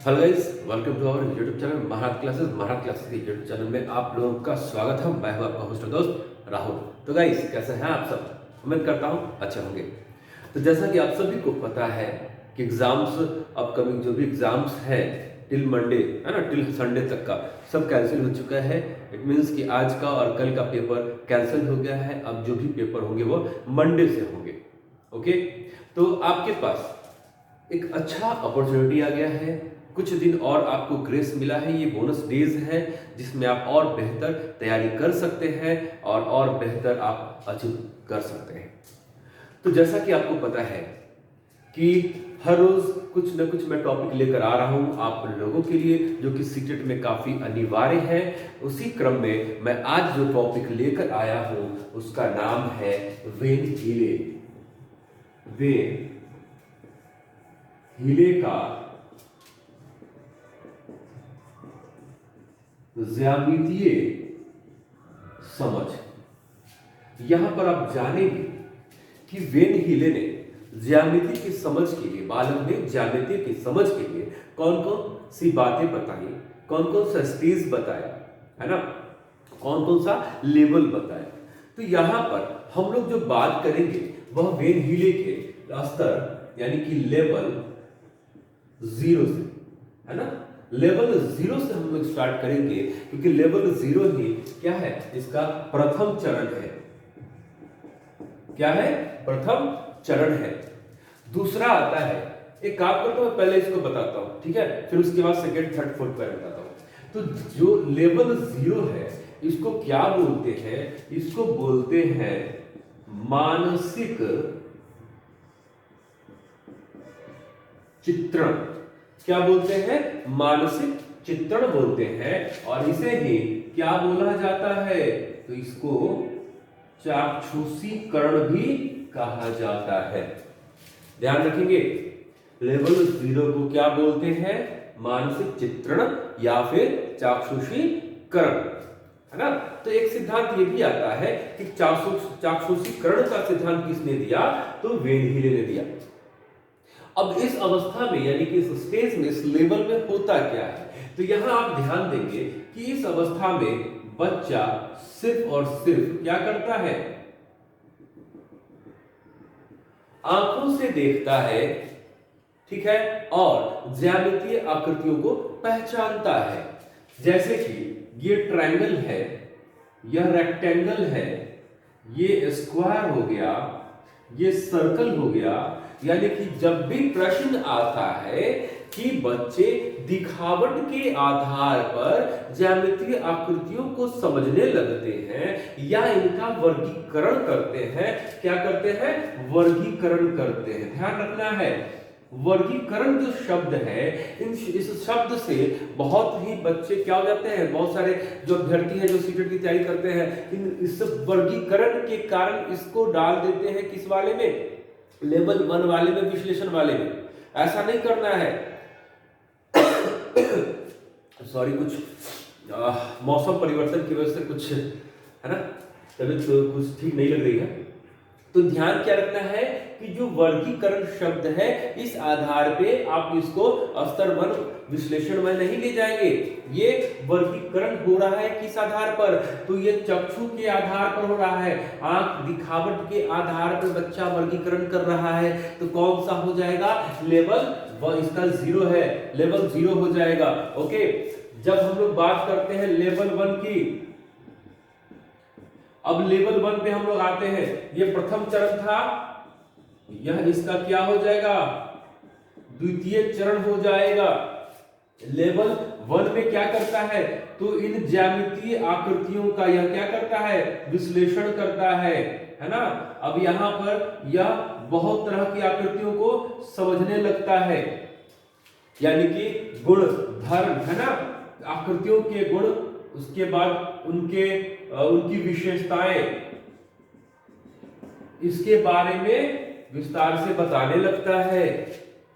Hello guys, welcome to our YouTube channel Maharaj classes के YouTube channel में आप लोगों का स्वागत है। मैं हूं आपका होस्ट और दोस्त राहुल। तो गाइस, कैसे हैं आप सब? उम्मीद करता हूं अच्छे होंगे। तो जैसा कि आप सभी को पता है कि एग्जाम्स, अपकमिंग जो भी एग्जाम्स हैं टिल मंडे है ना, टिल संडे तक का सब कैंसिल हो चुका है। इट मीन्स कि आज का और कल का पेपर कैंसिल हो गया है। अब जो भी पेपर होंगे वो मंडे से होंगे। ओके, तो आपके पास एक अच्छा अपॉर्चुनिटी आ गया है। कुछ दिन और आपको ग्रेस मिला है, ये बोनस डेज है जिसमें आप और बेहतर तैयारी कर सकते हैं और बेहतर आप अचीव कर सकते हैं। तो जैसा कि आपको पता है कि हर रोज कुछ न कुछ मैं टॉपिक लेकर आ रहा हूं आप लोगों के लिए, जो कि सीटेट में काफी अनिवार्य है। उसी क्रम में मैं आज जो टॉपिक लेकर आया हूं उसका नाम है वेन हीले। वेन हीले का ज्यामितीय समझ। यहां पर आप जानेंगे कि वेन हीले ने ज्यामिति की समझ के लिए, बालक ने ज्यामिति की समझ के लिए कौन कौन सी बातें बताई, कौन कौन सा स्टेज बताया, है ना, कौन कौन सा लेवल बताया। तो यहां पर हम लोग जो बात करेंगे वह वेन हीले के स्तर यानी कि लेवल 0 से, है ना, लेवल 0 से हम लोग स्टार्ट करेंगे, क्योंकि लेवल 0 ही क्या है, इसका प्रथम चरण है। क्या है? प्रथम चरण है। दूसरा आता है, एक काम करता हूं, पहले इसको बताता हूं, ठीक है, फिर उसके बाद सेकंड थर्ड फोर्थ पे बताता हूं। तो जो लेवल 0 है इसको क्या बोलते हैं? इसको बोलते हैं मानसिक चित्रण। क्या बोलते हैं? मानसिक चित्रण बोलते हैं। और इसे ही क्या बोला जाता है? तो इसको चाक्षुषीकरण भी कहा जाता है। ध्यान रखेंगे, लेवल 0 को क्या बोलते हैं? मानसिक चित्रण या फिर चाक्षुषीकरण, है ना। तो एक सिद्धांत ये भी आता है कि चाक्षुषीकरण का सिद्धांत किसने दिया? तो वेन हीले ने दिया। अब इस अवस्था में यानी कि इस स्टेज में, इस लेवल में होता क्या है? तो यहां आप ध्यान देंगे कि इस अवस्था में बच्चा सिर्फ और सिर्फ क्या करता है? आंखों से देखता है, ठीक है, और ज्यामितीय आकृतियों को पहचानता है। जैसे कि ये ट्रायंगल है, यह रेक्टेंगल है, ये स्क्वायर हो गया, ये सर्कल हो गया। यानी कि जब भी प्रश्न आता है कि बच्चे दिखावट के आधार पर ज्यामितीय आकृतियों को समझने लगते हैं या इनका वर्गीकरण करते हैं, क्या करते हैं? वर्गीकरण करते हैं। ध्यान रखना है, वर्गीकरण जो शब्द है, इस शब्द से बहुत ही बच्चे क्या हो जाते हैं, बहुत सारे जो अभ्यर्थी हैं जो सीटेट की तैयारी करते हैं, इस वर्गीकरण के कारण इसको डाल देते हैं किस वाले में? लेवल 1 वाले में, विश्लेषण वाले में। ऐसा नहीं करना है। सॉरी, कुछ मौसम परिवर्तन की वजह से कुछ, है ना, तबीयत कुछ ठीक नहीं लग रही है। तो ध्यान क्या रखना है कि जो वर्गीकरण शब्द है, इस आधार पे आप इसको स्तर 1 विश्लेषण में नहीं ले जाएंगे। ये वर्गीकरण हो रहा है किस आधार पर? तो ये चक्षु के आधार पर हो रहा है, आंख दिखावट के आधार पर बच्चा वर्गीकरण कर रहा है। तो कौन सा हो जाएगा? लेवल 1, इसका 0 है, लेवल 0 हो जाएगा। ओके, जब हम लोग बात करते हैं लेवल 1 की, अब लेवल 1 पे हम लोग आते हैं। ये प्रथम चरण था, यह इसका क्या हो जाएगा? द्वितीय चरण हो जाएगा। लेवल 1 में क्या करता है? तो इन ज्यामितीय आकृतियों का यह क्या करता है? विश्लेषण करता है ना। अब यहां पर यह बहुत तरह की आकृतियों को समझने लगता है, यानी कि गुण धर्म, है ना, आकृतियों के गुण, उसके बाद उनकी विशेषताएं, इसके बारे में विस्तार से बताने लगता है।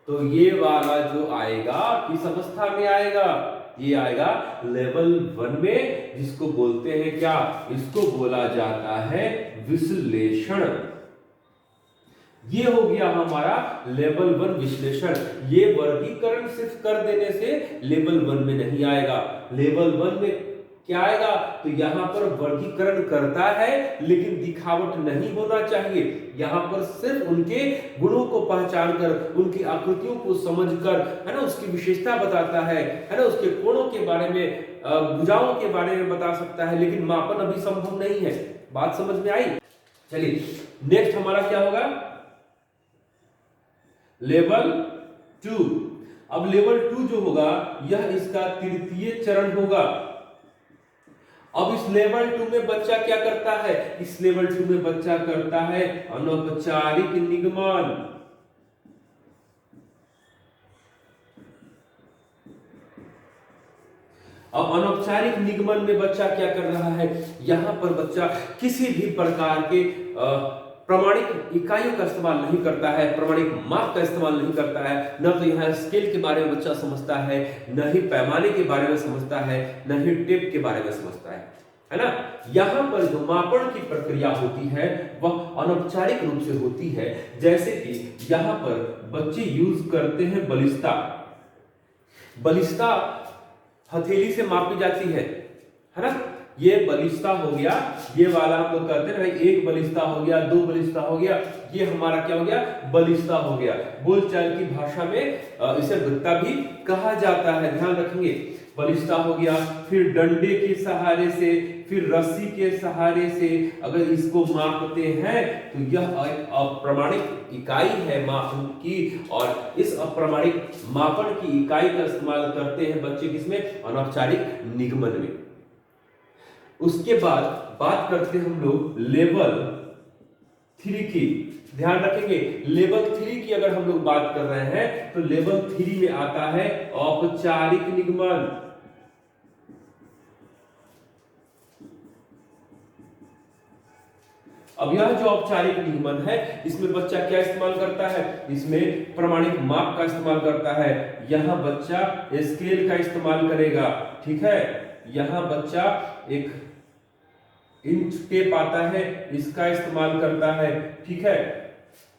तो ये वाला जो आएगा किस अवस्था में आएगा? ये आएगा लेवल 1 में, जिसको बोलते हैं क्या? इसको बोला जाता है विश्लेषण। ये हो गया हमारा लेवल 1 विश्लेषण। ये वर्गीकरण सिर्फ कर देने से लेवल 1 में नहीं आएगा। लेवल 1 में क्या आएगा, तो यहां पर वर्गीकरण करता है लेकिन दिखावट नहीं होना चाहिए। यहां पर सिर्फ उनके गुणों को पहचान कर, उनकी आकृतियों को समझकर, है ना, उसकी विशेषता बताता है ना, उसके कोणों के बारे में, भुजाओं के बारे में बता सकता है, लेकिन मापन अभी संभव नहीं है। बात समझ में आई? चलिए नेक्स्ट हमारा क्या होगा, लेवल 2। अब लेवल 2 जो होगा यह इसका तृतीय चरण होगा। अब इस लेवल 2 में बच्चा क्या करता है, इस लेवल 2 में बच्चा करता है अनौपचारिक निगमन। अब अनौपचारिक निगमन में बच्चा क्या कर रहा है, यहां पर बच्चा किसी भी प्रकार के प्रमाणिक इकाइयों का इस्तेमाल नहीं करता है, प्रमाणिक माप का इस्तेमाल नहीं करता है। न तो यहाँ स्केल के बारे में बच्चा समझता है, न ही पैमाने के बारे में समझता है, न ही टेप के बारे में समझता है ना। यहाँ पर जो मापन की प्रक्रिया होती है वह अनौपचारिक रूप से होती है। जैसे कि यहाँ पर बच्चे यूज करते हैं बलिष्ठता। बलिष्ठता हथेली से मापी जाती है ना। ये बलिष्ठता हो गया, ये वाला हम लोग कहते हैं भाई, एक बलिष्ठता हो गया, दो बलिष्ठता हो गया, ये हमारा क्या हो गया, बलिष्ठता हो गया। बोलचाल की भाषा में इसे वृत्ता भी कहा जाता है, ध्यान रखेंगे। बलिष्ठता हो गया, फिर डंडे के सहारे से, फिर रस्सी के सहारे से अगर इसको मापते हैं तो यह अप्रमाणिक इकाई है मापन की, और इस अप्रमाणिक मापन की इकाई का इस्तेमाल करते हैं बच्चे किसमें, अनौपचारिक निगमन में। उसके बाद बात करते हैं हम लोग लेवल 3 की। ध्यान रखेंगे, लेवल 3 की अगर हम लोग बात कर रहे हैं तो लेवल 3 में आता है औपचारिक निगमन। अब यह जो औपचारिक निगमन है इसमें बच्चा क्या इस्तेमाल करता है, इसमें प्रमाणिक माप का इस्तेमाल करता है। यहां बच्चा स्केल का इस्तेमाल करेगा, ठीक है। यहां बच्चा एक इंच टेप आता है, इसका इस्तेमाल करता है, ठीक है।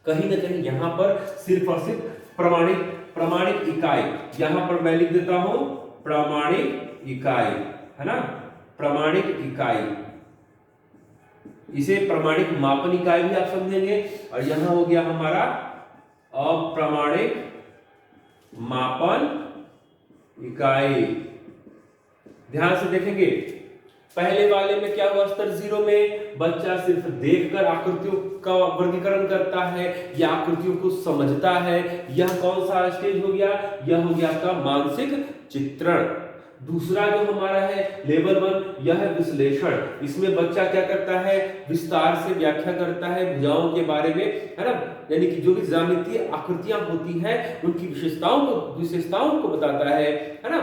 कहीं ना कहीं यहां पर सिर्फ और सिर्फ प्रमाणिक इकाई, यहां पर मैं लिख देता हूं प्रमाणिक इकाई, है ना, प्रमाणिक इकाई। इसे प्रमाणिक मापन इकाई भी आप समझेंगे। और यहां हो गया हमारा अप्रमाणिक मापन इकाई। ध्यान से देखेंगे, पहले वाले में क्या हुआ, स्तर 0 में बच्चा सिर्फ देखकर आकृतियों का वर्गीकरण करता है या आकृतियों को समझता है। यह कौन सा स्टेज हो गया, यह हो गया आपका मानसिक चित्रण। दूसरा जो हमारा है लेवल 1, यह है विश्लेषण। इसमें बच्चा क्या करता है, विस्तार से व्याख्या करता है भुजाओं के बारे में, है ना, यानी कि जो भी ज्यामितीय आकृतियां होती हैं उनकी विशेषताओं को बताता है ना।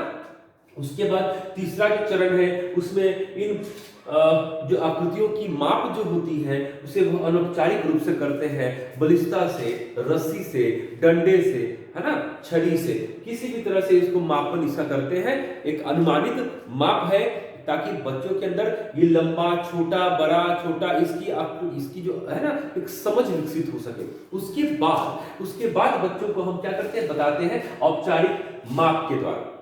उसके बाद तीसरा जो चरण है उसमें इन जो आकृतियों की माप जो होती है उसे वो अनौपचारिक रूप से करते हैं, बलिष्ठता से, रस्सी से, डंडे से, है ना, छड़ी से, किसी भी तरह से इसको मापन इसका करते हैं। एक अनुमानित माप है ताकि बच्चों के अंदर ये लंबा छोटा बड़ा छोटा इसकी जो है ना एक समझ विकसित हो सके। उसके बाद बच्चों को हम क्या करते हैं, बताते हैं औपचारिक माप के द्वारा।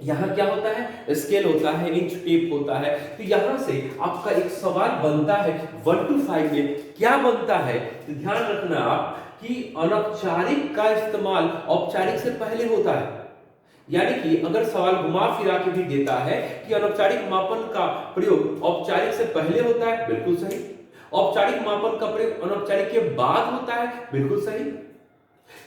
यहां क्या होता है, स्केल होता है, इंच टेप होता है। तो यहां से आपका एक सवाल बनता है 1 to 5 में क्या बनता है, तो ध्यान रखना आप कि अनौपचारिक का इस्तेमाल औपचारिक से पहले होता है। यानी कि अगर सवाल घुमा फिरा के भी देता है कि अनौपचारिक मापन का प्रयोग औपचारिक से पहले होता है, बिल्कुल सही। औपचारिक मापन का प्रयोग अनौपचारिक के बाद होता है, बिल्कुल सही।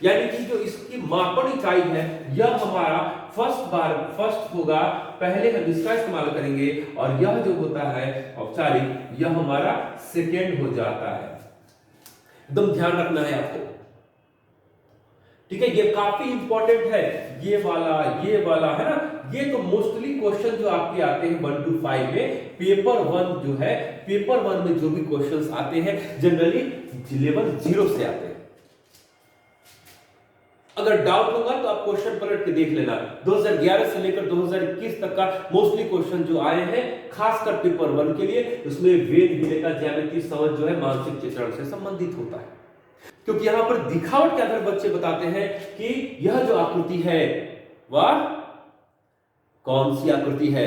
यानी कि जो इसकी मापन इकाई है यह हमारा फर्स्ट होगा, पहले हम इसका इस्तेमाल करेंगे, और यह जो होता है औपचारिक यह हमारा सेकेंड हो जाता है। एकदम ध्यान रखना है आपको, ठीक है। ये काफी इंपॉर्टेंट है, ये वाला है ना। ये तो मोस्टली क्वेश्चन जो आपके आते हैं 1 to 5 में, पेपर 1 जो है, पेपर 1 में जो भी क्वेश्चंस आते हैं जनरली लेवल 0 से आते हैं। अगर डाउट होगा तो आप क्वेश्चन पलट के देख लेना। 2011 से लेकर 2021 तक का मोस्टली क्वेश्चन जो आए हैं खासकर पेपर 1 के लिए, उसमें वेद विले का ज्यामिति समझ जो है मानसिक चित्रण से संबंधित होता है। क्योंकि यहां पर दिखावट के आधार बच्चे बताते हैं कि यह जो आकृति है वह कौन सी आकृति है।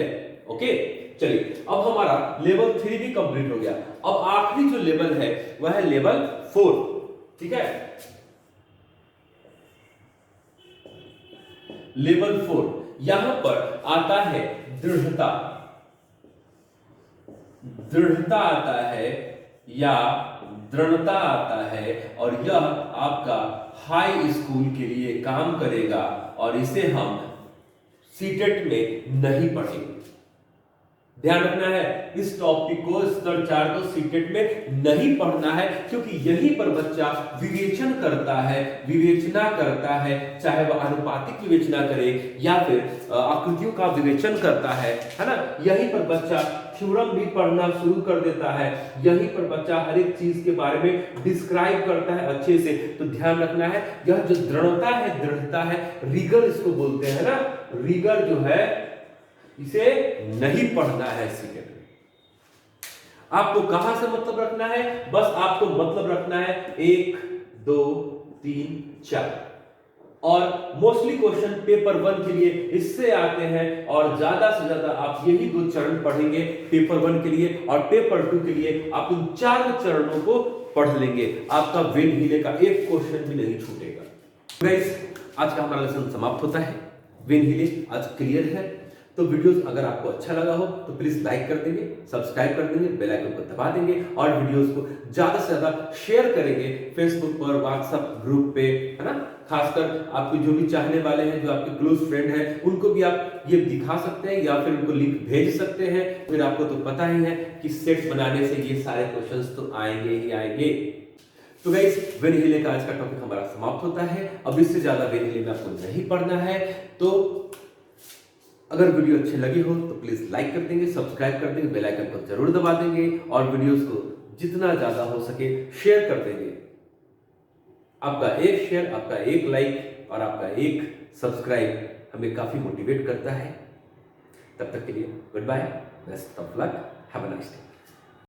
ओके, चलिए अब हमारा लेवल 3 भी कंप्लीट हो गया। अब आखिरी जो लेवल है वह है लेवल 4। ठीक है, लेवल 4 यहां पर आता है दृढ़ता। दृढ़ता आता है या दृढ़ता आता है, और यह आपका हाई स्कूल के लिए काम करेगा और इसे हम सीटेट में नहीं पढ़ेंगे। ध्यान रखना है, इस टॉपिक को स्तर 4 को सीटेट में नहीं पढ़ना है, क्योंकि यहीं पर बच्चा विवेचन करता है, विवेचना करता है, चाहे वह अनुपातिक विवेचना करे या फिर आकृतियों का विवेचन करता है ना। यहीं पर बच्चा थ्योरम भी पढ़ना शुरू कर देता है, यहीं पर बच्चा हर एक चीज के बारे में डिस्क्राइब करता है अच्छे से। तो ध्यान रखना है, यह जो दृढ़ता है, दृढ़ता है, रिगर इसको बोलते हैं ना, रिगर जो है इसे नहीं पढ़ना है सीटेट में। आपको कहां से मतलब रखना है, बस आपको मतलब रखना है 1 2 3 4, और मोस्टली क्वेश्चन पेपर 1 के लिए इससे आते हैं, और ज्यादा से ज्यादा आप यही 2 चरण पढ़ेंगे पेपर 1 के लिए, और पेपर 2 के लिए आप उन 4 चरणों को पढ़ लेंगे। आपका वेन हीले का एक क्वेश्चन भी नहीं छूटेगा। गाइस, आज का हमारा लेसन समाप्त होता है। वेन हीले आज क्लियर है। तो वीडियोस अगर आपको अच्छा लगा हो तो प्लीज लाइक कर देंगे, सब्सक्राइब कर देंगे, बेल आइकन को दबा देंगे, और वीडियोस को ज्यादा से ज्यादा शेयर करेंगे फेसबुक पर, व्हाट्सएप ग्रुप पे, है ना। खासकर आपके जो भी चाहने वाले हैं, जो आपके क्लोज फ्रेंड हैं, उनको भी आप ये दिखा सकते हैं या फिर उनको लिंक भेज सकते हैं। फिर आपको तो पता ही है कि सेट बनाने से ये सारे क्वेश्चंस तो आएंगे ही आएंगे। तो गाइस, वेन हीले का आज का टॉपिक हमारा समाप्त होता है। अब इससे ज्यादा वेन हीले में आपको नहीं पढ़ना है। तो अगर वीडियो अच्छी लगी हो तो प्लीज लाइक कर देंगे, सब्सक्राइब कर देंगे, बेल आइकन को जरूर दबा देंगे, और वीडियोस को जितना ज्यादा हो सके शेयर कर देंगे। आपका एक शेयर, आपका एक लाइक और आपका एक सब्सक्राइब हमें काफी मोटिवेट करता है। तब तक के लिए goodbye, best of luck, have a nice day.